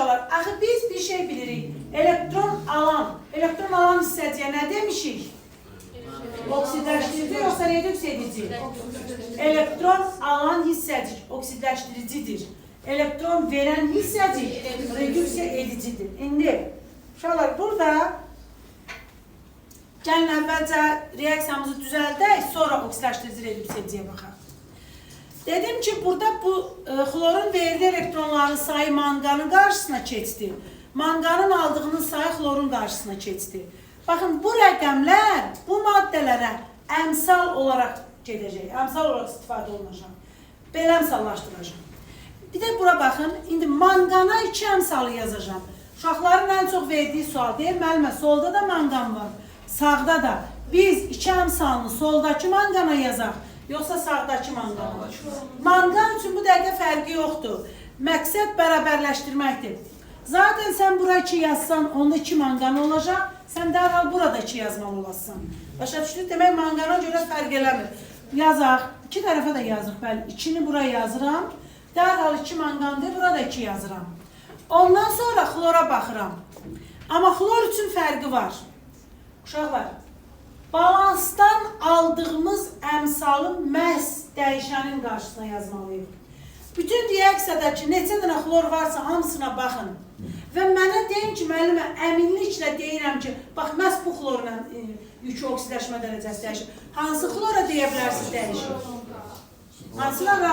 uşaqlar, axı biz bir şey bilirik. Elektron alan hissəciyə nə demişik? Oksidləşdirici yoxsa redüks edici? Elektron alan hissəcik oksidləşdiricidir. Elektron verən hissəcik redüks edicidir. İndi uşaqlar, burada gəlin əvvəlcə reaksiyamızı düzəldək, sonra oksidləşdirici redüks ediciyə baxaq. Dedim ki, burada bu xlorun verdiği elektronların sayı manganın qarşısına keçdi. Manganın aldığının sayı xlorun qarşısına keçdi. Baxın, bu rəqəmlər bu maddələrə əmsal olaraq gedəcək. Əmsal olaraq istifadə olunacaq. Belə əmsallaşdıracaq. Bir də bura baxın, indi mangana 2 əmsalı yazacağım. Uşaqların ən çox verdiği sual deyir, müəllimə, solda da mangan var, sağda da. Biz 2 əmsalını soldakı mangana yazaq, yoxsa sağdakı mangana. Mangan üçün bu dəqiqə fərqi yoxdur. Məqsəd bərabərləşdirməkdir. Zaten sən bura 2 yazsan, onda 2 mangan olacaq. Sən dərhal burada 2 yazmalı olasın. Başa düşdük? Demək, mangana görə fərq eləmir. Yazaq. 2 tərəfə də yazıq. Bəli, 2-ni buraya yazıram. Dərhal 2 mangandır, burada 2 yazıram. Ondan sonra xlora baxıram. Amma xlor üçün fərqi var. Uşaqlar, balansdan aldığımız əmsalı məhz dəyişənin qarşısına yazmalıyıq. Bütün reaksiyadakı neçə dənə xlor varsa hamısına baxın. Və mənə deyin ki, müəllimə, əminliklə deyirəm ki, bax, məhz bu xlorla yükü oksidləşmə dərəcəsi dəyişir. Hansı xlora deyə bilərsiniz dəyişir? Hansılara?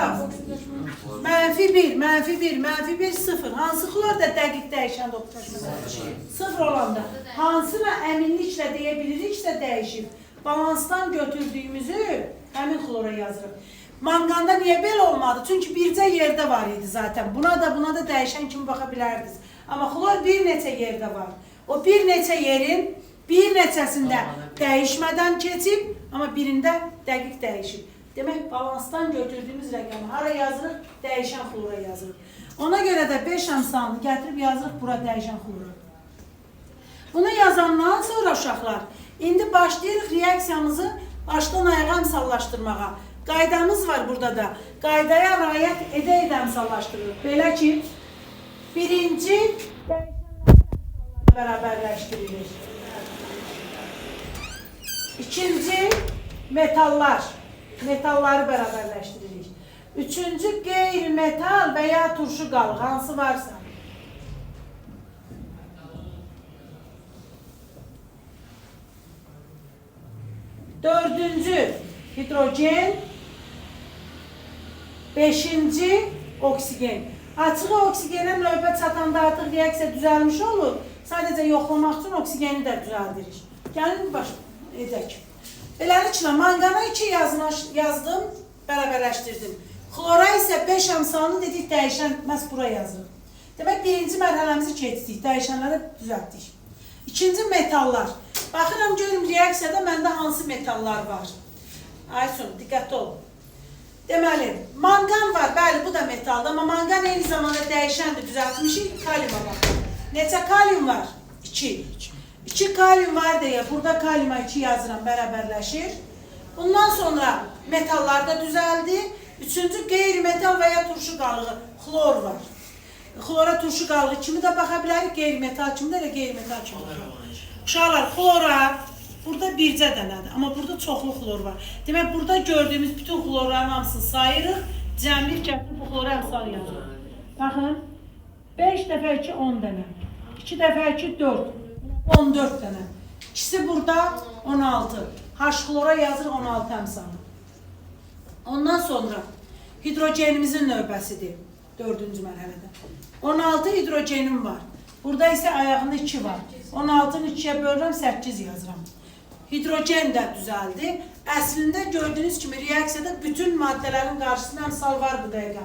-1, -1, -0. Hansı xlor da dəqiq dəyişəndə oksidləşmə dərəcəsi? 0 olanda. Hansına əminliklə deyə biliriksə dəyişir. Balansdan götürdüyümüzü həmin xlora yazırıq. Manganda niyə belə olmadı? Çünki bircə yerdə var idi zaten. Buna da dəyişən kimi baxa bilərdiniz. Amma xlor bir neçə yerdə var. O bir neçə yerin bir neçəsində dəyişmədən keçib, amma birində dəqiq dəyişib. Demək, balansdan götürdüyümüz rəqəmi hara yazırıq? Dəyişən xlora yazırıq. Ona görə də 5 əmsalını gətirib yazırıq bura dəyişən xlora. Bunu yazandan sonra uşaqlar, indi başlayırıq reaksiyamızı başdan ayağa əmsallaşdırmağa. Qaydamız var burada da. Qaydaya riayət edə əmsallaşdırırıq. Belə ki, birinci dəyişənləri bərabərləşdirilir. İkinci metalları bərabərləşdirilir. Üçüncü qeyri-metal və ya turşu qalıq, hansı varsa. Dördüncü hidrogen. Beşinci oksigen. Açıq oksigenə növbət çatanda artıq reaksiya düzəlmiş olur. Sadəcə yoxlamaq üçün oksigeni də düzəldirik. Gəlin edək. Beləliklə, mangana 2 yazdım, bərabərləşdirdim. Xlora isə 5 əmsalını dedik, dəyişən məhz bura yazırıq. Demək, birinci mərhələmizi keçdik, dəyişənləri düzəltdik. İkinci metallar. Baxıram, görüm reaksiyada məndə hansı metallar var. Aysun, diqqətli olun. Deməli, mangan var, bəli, bu da metaldır, amma mangan eyni zamanda dəyişəndir, düzəltmişik, kalyuma baxın. Neçə kalyum var? 2. 2 kalyum var deyə, burada kalyuma 2 yazıram, bərabərləşir. Bundan sonra metallarda düzəldi. Üçüncü qeyri-metal və ya turşu qalığı, xlor var. Xlora turşu qalığı kimi də baxa bilərik, qeyri-metal kimi də elə qeyri-metal kimi baxaq. Uşaqlar, xlora burada bircə dənədir, amma burada çoxlu xlor var. Demək, burada gördüyümüz bütün xlorların hamısını sayırıq, cəmlik gətirib bu xlora əmsal yazırıq. Baxın, 5 dəfə 2, 10 dənə. 2 dəfə 2, 4. 14 dənə. İkisi burada 16. H-xlora yazırıq 16 əmsalı. Ondan sonra hidrogenimizin növbəsidir 4-cü mərhələdə. 16 hidrogenim var. Burada isə ayağında 2 var. 16-nı 2-yə bölürəm, 8 yazıram. Hidrogen də düzəldi. Əslində gördüyünüz kimi reaksiyada bütün maddələrin qarşısında əmsal var bu dəqiqə.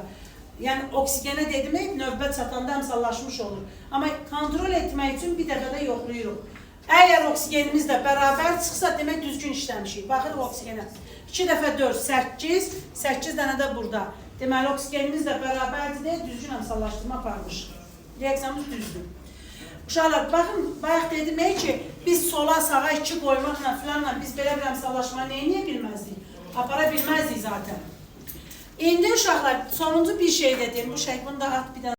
Yəni oksigenə demək növbət çatanda əmsallaşmış olur. Amma kontrol etmək üçün bir dəfə də yoxlayırıq. Əgər oksigenimiz də bərabər çıxsa, demək düzgün işləmişik. Baxırıq oksigenə. 2 dəfə 4, 8, 8 dənə də burada. Deməli, oksigenimiz də bərabərdir deyə düzgün əmsallaşdırma aparmışıq. Reaksiyamız düzdür. Uşaqlar, baxın, bayaq dedim ki, biz sola, sağa 2 qoymaqla filanla biz belə bir əmsallaşma neyiniyə bilməzdik? Apara bilməzdik zaten. İndi uşaqlar, sonuncu bir şey dedim, bu şəklini də at bir dənə.